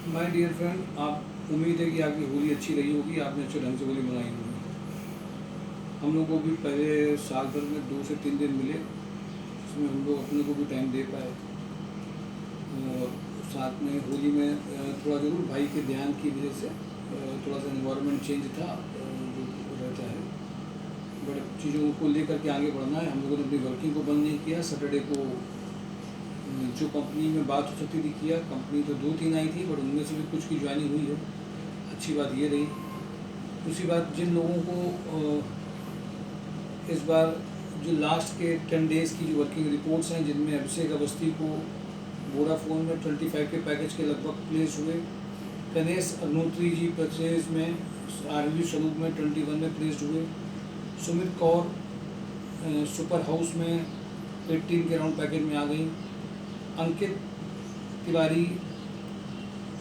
My dear friend, आप उम्मीद है कि आपकी होली अच्छी रही होगी, आपने अच्छे ढंग से होली मनाई होगी। हम लोग को भी पहले साल भर में 2 से 3 दिन मिले, जिसमें हम लोग अपने को भी टाइम दे पाए। और साथ में होली में थोड़ा ज़रूर भाई के ध्यान की वजह से थोड़ा सा इन्वायरमेंट चेंज था, जो रहता है। बट चीज़ों को लेकर के आगे बढ़ना है। हम लोगों ने अपनी वर्किंग को बंद नहीं किया। सैटरडे को जो कंपनी में बात हो सकती थी किया। कंपनी तो 2-3 आई थी, बट उनमें से भी कुछ की ज्वाइनिंग हुई है। अच्छी बात ये रही। दूसरी बात, जिन लोगों को इस बार जो लास्ट के 10 डेज़ की जो वर्किंग रिपोर्ट्स हैं, जिनमें अभिषेक अवस्थी को वोडाफोन में 25 के पैकेज के लगभग प्लेस हुए, गणेश अग्नोत्री जी परचेज में आरवी स्वरूप में 21 में प्लेस्ड हुए, सुमित कौर सुपर हाउस में 18 के राउंड पैकेज में आ गई, अंकित तिवारी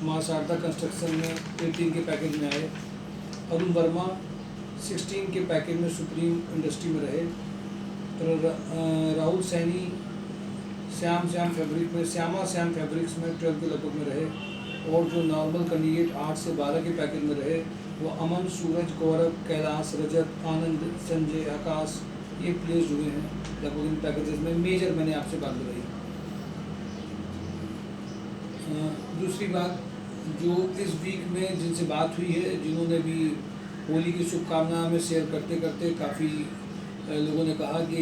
मां शारदा कंस्ट्रक्शन में 18 के पैकेज में आए, अरुण वर्मा 16 के पैकेज में सुप्रीम इंडस्ट्री में रहे, राहुल सैनी श्याम फैब्रिक्स में 12 के लगभग में रहे, और जो नॉर्मल कैंडिडेट 8 से 12 के पैकेज में रहे वो अमन, सूरज, गौरव, कैलाश, रजत, आनंद, संजय, आकाश, ये प्लेस हुए हैं लगभग इन पैकेजेस में। मेजर मैंने आपसे बात बताई। दूसरी बात, जो इस वीक में जिनसे बात हुई है, जिन्होंने भी होली की शुभकामना में शेयर करते करते काफ़ी लोगों ने कहा कि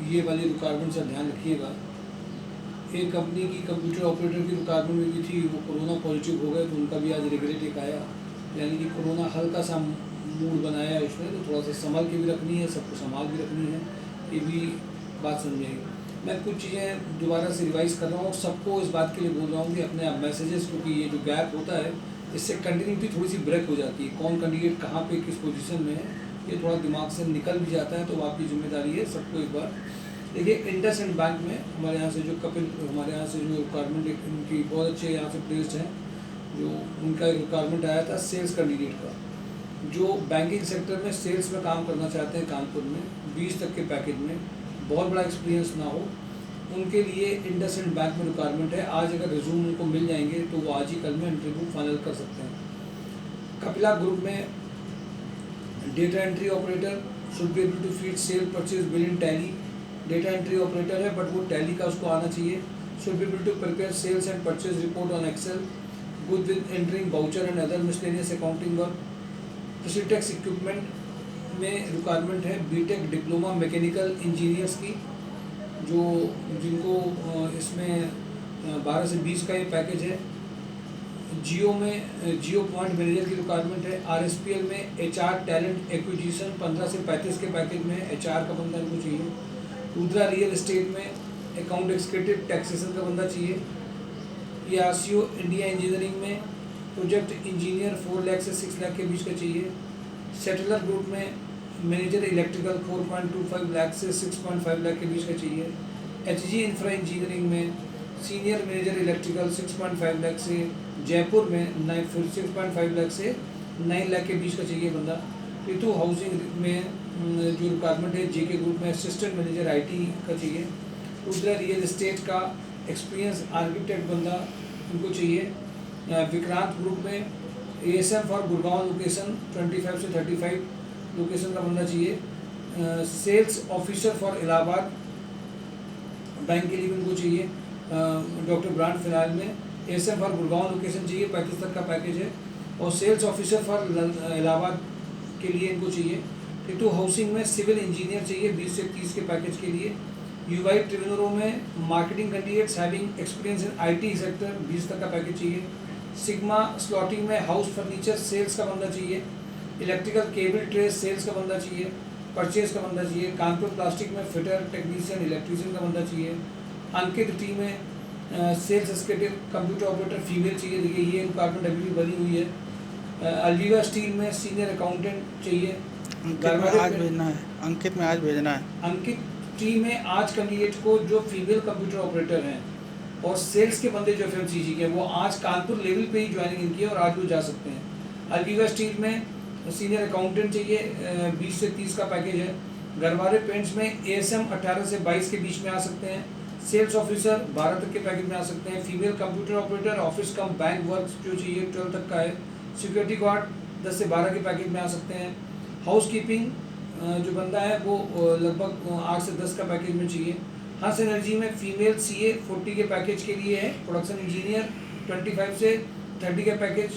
ये वाली रिक्वायरमेंट से ध्यान रखिएगा। एक कंपनी की कंप्यूटर ऑपरेटर की रिक्वायरमेंट भी थी, वो कोरोना पॉजिटिव हो गए, तो उनका भी आज रिग्रेट एक आया। यानी कि कोरोना हल्का सा मूड बनाया है उसने, तो थोड़ा सा संभाल के भी रखनी है, सबको संभाल भी रखनी है, ये भी बात समझेगी। मैं कुछ चीज़ें दोबारा से रिवाइज़ कर रहा हूँ और सबको इस बात के लिए बोल रहा हूँ कि अपने आप मैसेजेस, क्योंकि ये जो गैप होता है इससे कंटिन्यूटी थोड़ी सी ब्रेक हो जाती है। कौन कैंडिडेट कहाँ पे किस पोजीशन में है, ये थोड़ा दिमाग से निकल भी जाता है, तो आपकी जिम्मेदारी है सबको एक बार देखिए। इंडसइंड बैंक में हमारे यहाँ से जो कपिल, हमारे यहाँ से जो रिक्वायरमेंट उनकी बहुत अच्छे यहाँ से प्लेस्ड हैं, जो उनका रिक्वायरमेंट आया था सेल्स कैंडिडेट का, जो बैंकिंग सेक्टर में सेल्स में काम करना चाहते हैं कानपुर में 20 तक के पैकेज में, बहुत बड़ा एक्सपीरियंस ना हो, उनके लिए इंडसइंड बैंक में रिक्वायरमेंट है। आज अगर रिज्यूम उनको मिल जाएंगे तो वो आज ही कल में इंटरव्यू फाइनल कर सकते हैं। कपिला ग्रुप में data entry operator should be able to feed sale purchase bill in Tally. Data entry operator है बट वो टैली का उसको आना चाहिए। Should be able to prepare sales and purchase report on Excel, good with entering voucher and other miscellaneous accounting work. Precitex equipment में requirement है BTech diploma mechanical engineers की, जो जिनको इसमें 12 से 20 का ये पैकेज है। जियो में जियो पॉइंट मैनेजर की रिक्वायरमेंट है। आरएसपीएल में एचआर टैलेंट एक्विजिशन 15 से 35 के पैकेज में एचआर का बंदा इनको चाहिए। रुद्रा रियल एस्टेट में अकाउंट एग्जीक्यूटिव टैक्सेशन का बंदा चाहिए। ईआरसीओ इंडिया इंजीनियरिंग में प्रोजेक्ट इंजीनियर 4 लाख से 6 लाख के बीच का चाहिए। सेटलर ग्रुप में मैनेजर इलेक्ट्रिकल 4.25 लाख से 6.5 लाख के बीच का चाहिए। एचजी इंफ्रा इंजीनियरिंग में सीनियर मैनेजर इलेक्ट्रिकल 6.5 लाख से, जयपुर में 6.5 लाख से 9 लाख के बीच का चाहिए बंदा। पितू हाउसिंग में जो रिक्वायरमेंट है जेके ग्रुप में असिस्टेंट मैनेजर आईटी का चाहिए। रुद्रा रियल एस्टेट का एक्सपीरियंस आर्किटेक्ट बंदा उनको चाहिए। विक्रांत ग्रुप में एएसएम फॉर गुड़गांव लोकेशन 25 से 35 लोकेशन का बंदा चाहिए। Sales officer for Allahabad bank के लिए उनको चाहिए। डॉक्टर ब्रांड फिलहाल में एएसएम फॉर गुड़गांव लोकेशन चाहिए, 35 तक का पैकेज है, और सेल्स ऑफिसर फॉर इलाहाबाद के लिए इनको चाहिए। टिटू हाउसिंग में सिविल इंजीनियर चाहिए 20 से 30 के पैकेज के लिए। यूवाई ट्रिवेनरो में marketing candidates having experience in IT sector 20 तक का पैकेज चाहिए। सिग्मा स्लॉटिंग में हाउस फर्नीचर सेल्स का बंदा चाहिए। इलेक्ट्रिकल केबल ट्रेस सेल्स का बंदा चाहिए, परचेज का बंदा चाहिए। कानपुर प्लास्टिक में फिटर टेक्नीशियन इलेक्ट्रीशियन का बंदा चाहिए। अंकित टी में sales executive computer operator female चाहिए। देखिए ये रिक्वायरमेंट अभी भी बनी हुई है। अल्वीवा स्टील में सीनियर अकाउंटेंट चाहिए। अंकित में आज भेजना है, अंकित में आज भेजना है। अंकित टी में आज कैंडिडेट को जो फीमेल कंप्यूटर ऑपरेटर हैं और सेल्स के बंदे जो एफएमसीजी के, वो आज कानपुर लेवल पे ही ज्वाइनिंग इनकी है और आज वो जा सकते हैं। अल्वीवा स्टील में सीनियर अकाउंटेंट चाहिए, 20 से 30 का पैकेज है। गरवारे पेंट्स में एएसएम 18 से 22 के बीच में आ सकते हैं। सेल्स ऑफिसर 12 तक के पैकेज में आ सकते हैं। फीमेल कंप्यूटर ऑपरेटर ऑफिस कम बैंक वर्क जो चाहिए 12 तक का है। सिक्योरिटी गार्ड 10 से 12 के पैकेज में आ सकते हैं। हाउस कीपिंग जो बंदा है वो लगभग 8 से 10 का पैकेज में चाहिए। हंस एनर्जी में फीमेल सीए 40 के पैकेज के लिए है। प्रोडक्शन इंजीनियर 25 से 30 के पैकेज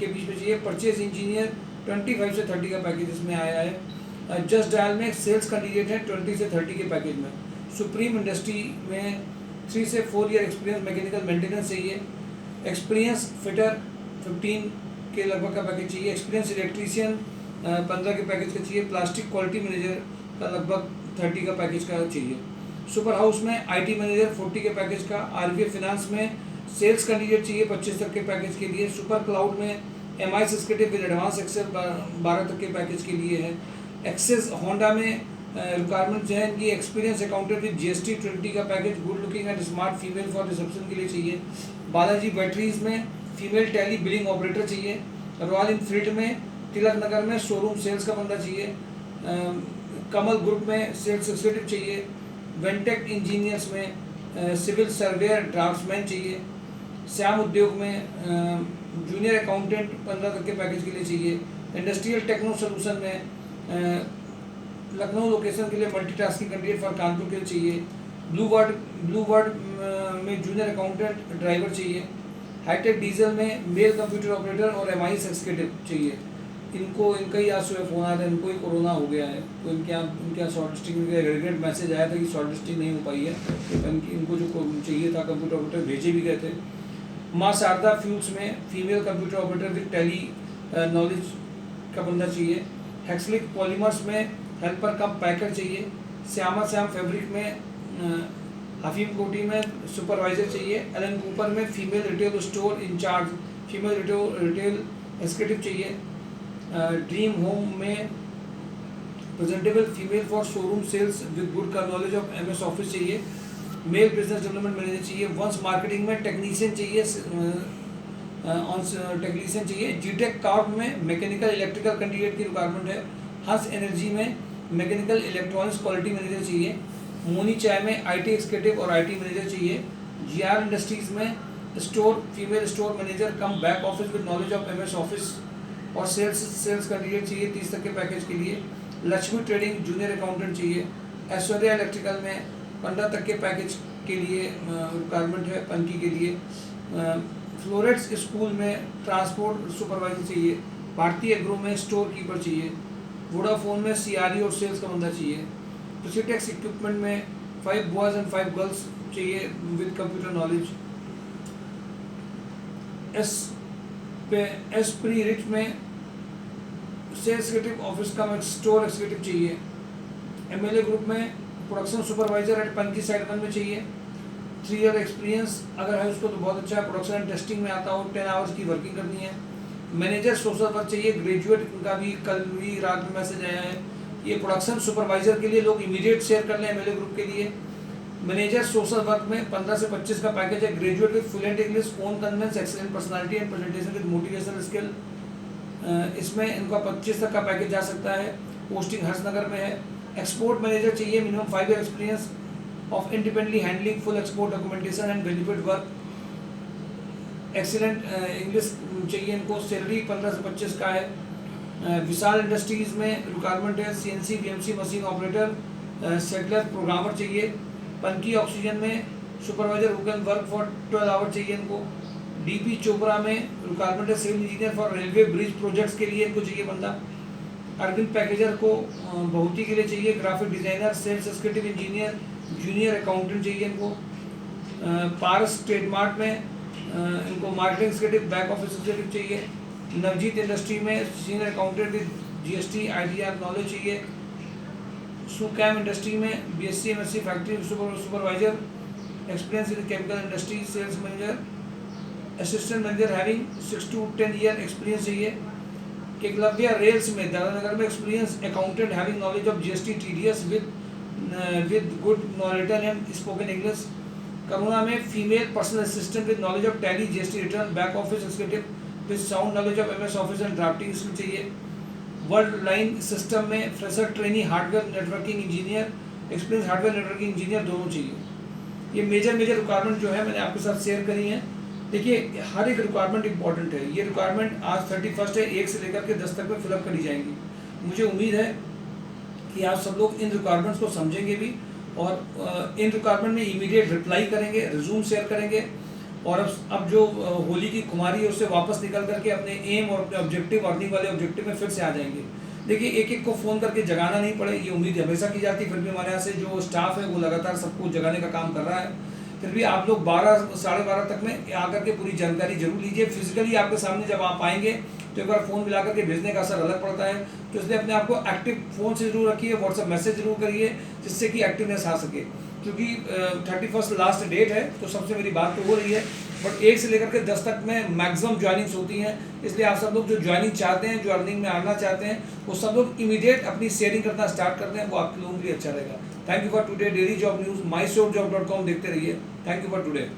के बीच में चाहिए। परचेज इंजीनियर 25 से 30 का पैकेज इसमें आया है। जस्ट डायल में सेल्स कैंडिडेट है 20 से 30 के पैकेज में। सुप्रीम इंडस्ट्री में 3 से 4 ईयर एक्सपीरियंस मैकेनिकल मेंटेनेंस चाहिए। एक्सपीरियंस फिटर 15 के लगभग का पैकेज चाहिए। एक्सपीरियंस इलेक्ट्रीशियन 15 के पैकेज का चाहिए। प्लास्टिक क्वालिटी मैनेजर का लगभग 30 का पैकेज का चाहिए। सुपर हाउस में आईटी मैनेजर 40 के पैकेज का। आरबीआई फाइनेंस में सेल्स कैंडिडेट चाहिए 25 तक के पैकेज के लिए। सुपर क्लाउड में MI executive with advance excel 12 तक के पैकेज के लिए है। एक्सेस होंडा में रिक्वायरमेंट है इनकी एक्सपीरियंस अकाउंटेंट विद जीएसटी 20 का package. Good looking and smart female for reception के लिए चाहिए। बालाजी बैटरीज में फीमेल टैली बिलिंग ऑपरेटर चाहिए। रॉयल इनफील्ड में तिलक नगर में शोरूम सेल्स का बंदा चाहिए। कमल ग्रुप में सेल्स एग्जीक्यूटिव चाहिए। वेंटेक इंजीनियर्स में सिविल सर्वेयर ड्राफ्ट्समैन चाहिए। श्याम उद्योग में जूनियर अकाउंटेंट 15 तक के पैकेज के लिए चाहिए। इंडस्ट्रियल टेक्नो सोल्यूशन में लखनऊ लोकेशन के लिए मल्टीटास्किंग कैंडिडेट फॉर कानपुर के लिए चाहिए। ब्लू वर्ड में जूनियर अकाउंटेंट ड्राइवर चाहिए। हाईटेक डीजल में मेल कंप्यूटर ऑपरेटर और एमआई एक्जीक्यूटिव चाहिए। इनका ही आज सुबह फ़ोन आया था, इनको ही कोरोना हो गया है, तो इनके यहाँ शॉर्ट लिस्टिंग रेगुलेट मैसेज आया था कि शॉर्ट लिस्टिंग नहीं हो पाई है। तो इनको जो चाहिए था कंप्यूटर ऑपरेटर भेजे भी गए थे। माँ शारदा फ्यूल्स में female computer operator with tally knowledge का बंदा चाहिए। हेक्सलिक पॉलीमर्स में हेल्पर कम पैकर चाहिए। श्याम फैब्रिक में हफीम कोटी में सुपरवाइजर चाहिए। एलन कूपर में female retail store incharge female retail executive चाहिए। ड्रीम होम में presentable female for showroom sales with good का नॉलेज ऑफ एमएस ऑफिस चाहिए। मेल बिजनेस डेवलपमेंट मैनेजर चाहिए। वंस मार्केटिंग में टेक्नीशियन चाहिए। टेक्नीशियन चाहिए। जीटेक कॉर्प में मैकेनिकल इलेक्ट्रिकल कैंडिडेट की रिक्वायरमेंट है। हंस एनर्जी में मैकेनिकल इलेक्ट्रॉनिक्स क्वालिटी मैनेजर चाहिए। मोनी चाय में आईटी एग्जीक्यूटिव और आईटी मैनेजर चाहिए। जीआर इंडस्ट्रीज में store female store manager come back office with knowledge of MS office और सेल्स कैंडिडेट चाहिए 30 तक के पैकेज के लिए। लक्ष्मी ट्रेडिंग जूनियर अकाउंटेंट चाहिए। ऐश्वर्या इलेक्ट्रिकल में 15 तक के पैकेज के लिए रिक्वायरमेंट है पनकी के लिए। फ्लोरेट्स स्कूल में ट्रांसपोर्ट सुपरवाइजर चाहिए। भारतीय एग्रो में स्टोर कीपर चाहिए। वोडाफोन में सीआरई और सेल्स का बंदा चाहिए। प्रिसिटेक्स इक्विपमेंट में 5 बॉयज़ एंड 5 गर्ल्स चाहिए विद कंप्यूटर नॉलेज। एसप्री रिच में सेल्स एग्जीक्यूटिव ऑफिस का स्टोर एग्जीक्यूटिव चाहिए। एमएलए ग्रुप में production supervisor at Panki side 1 में चाहिए। 3 ईयर एक्सपीरियंस अगर है उसको तो बहुत अच्छा है। प्रोडक्शन एंड टेस्टिंग में आता हो 10 आवर्स की वर्किंग करनी है। मैनेजर सोशल वर्क चाहिए। ग्रेजुएट का भी कल भी रात में मैसेज आया है। ये प्रोडक्शन सुपरवाइजर के लिए लोग इमीडिएट शेयर कर लें एमएलए ग्रुप के लिए। मैनेजर सोशल वर्क में 15 से 25 का पैकेज है। Graduate with fluent English, own conveyance, excellent personality and presentation with motivational skill. इसमें इनका 25 तक का पैकेज जा सकता है। पोस्टिंग हर्षनगर में है। एक्सपोर्ट मैनेजर चाहिए। Minimum 5 year experience of independently handling full export documentation and benefit work. Excellent English चाहिए इनको। सैलरी 15 से 25 का है। विशाल इंडस्ट्रीज में रिक्वायरमेंट है। CNC VMC machine operator, settler programmer चाहिए। पनकी ऑक्सीजन में supervisor who can work for 12 hour चाहिए इनको। डीपी चोपड़ा में रिक्वायरमेंट है civil engineer for railway bridge projects के लिए इनको चाहिए बंदा। अरविंद पैकेजर को बहुती के लिए चाहिए। Graphic designer, sales executive engineer, junior accountant चाहिए इनको। पारस ट्रेडमार्ट में इनको marketing executive, back office executive चाहिए। नवजीत इंडस्ट्री में senior accountant with GST IDR knowledge चाहिए। सुकैम इंडस्ट्री में BSc MSc factory supervisor, experience in chemical industry, sales manager, assistant manager having 6 to 10 year experience चाहिए। Eklavya rails में दादानगर में experience accountant having knowledge of GST TDS with good written and spoken English. Karuna में female personal assistant with knowledge of Tally GST return, back office executive with sound knowledge of MS Office and drafting skill चाहिए। World Line System में fresher trainee hardware networking engineer, experience hardware networking engineer दोनों चाहिए। ये major requirement जो है मैंने आपके साथ शेयर करी है। देखिए हर एक रिक्वायरमेंट इंपॉर्टेंट है। ये रिक्वायरमेंट आज 31 है, 1 से लेकर के 10 तक में फिलअप करी जाएंगी। मुझे उम्मीद है कि आप सब लोग इन रिक्वायरमेंट्स को समझेंगे भी और इन रिक्वायरमेंट में इमीडिएट रिप्लाई करेंगे, रिज्यूम शेयर करेंगे और अब जो होली की खुमारी है उससे वापस निकल करके अपने एम और अपने ऑब्जेक्टिव, अर्निंग वाले ऑब्जेक्टिव में फिर से आ जाएंगे। देखिए एक एक को फ़ोन करके जगाना नहीं पड़े, ये उम्मीद हमेशा की जाती है। फिर भी हमारे यहाँ से जो स्टाफ है वो लगातार सबको जगाने का काम कर रहा है। फिर भी आप लोग 12 साढ़े 12 तक में आकर के पूरी जानकारी जरूर लीजिए। फिजिकली आपके सामने जब आप आएंगे तो एक बार फ़ोन मिला करके भेजने का असर अलग पड़ता है, तो इसलिए अपने आप को एक्टिव फ़ोन से जरूर रखिए, व्हाट्सएप मैसेज जरूर करिए जिससे कि एक्टिवनेस आ सके। क्योंकि 31 लास्ट डेट है तो सबसे मेरी बात तो हो रही है, बट 1 से लेकर के 10 तक में मैक्सिमम ज्वाइनिंग्स होती हैं। इसलिए आप सब लोग जो ज्वाइनिंग चाहते हैं, जो अर्निंग में आना चाहते हैं, वो सब लोग इमीडिएट अपनी शेयरिंग करना स्टार्ट कर दें, वो आपके लोगों के लिए अच्छा रहेगा। Thank you for today. Daily job news, myshopjob.com देखते रहिए। Thank you for today.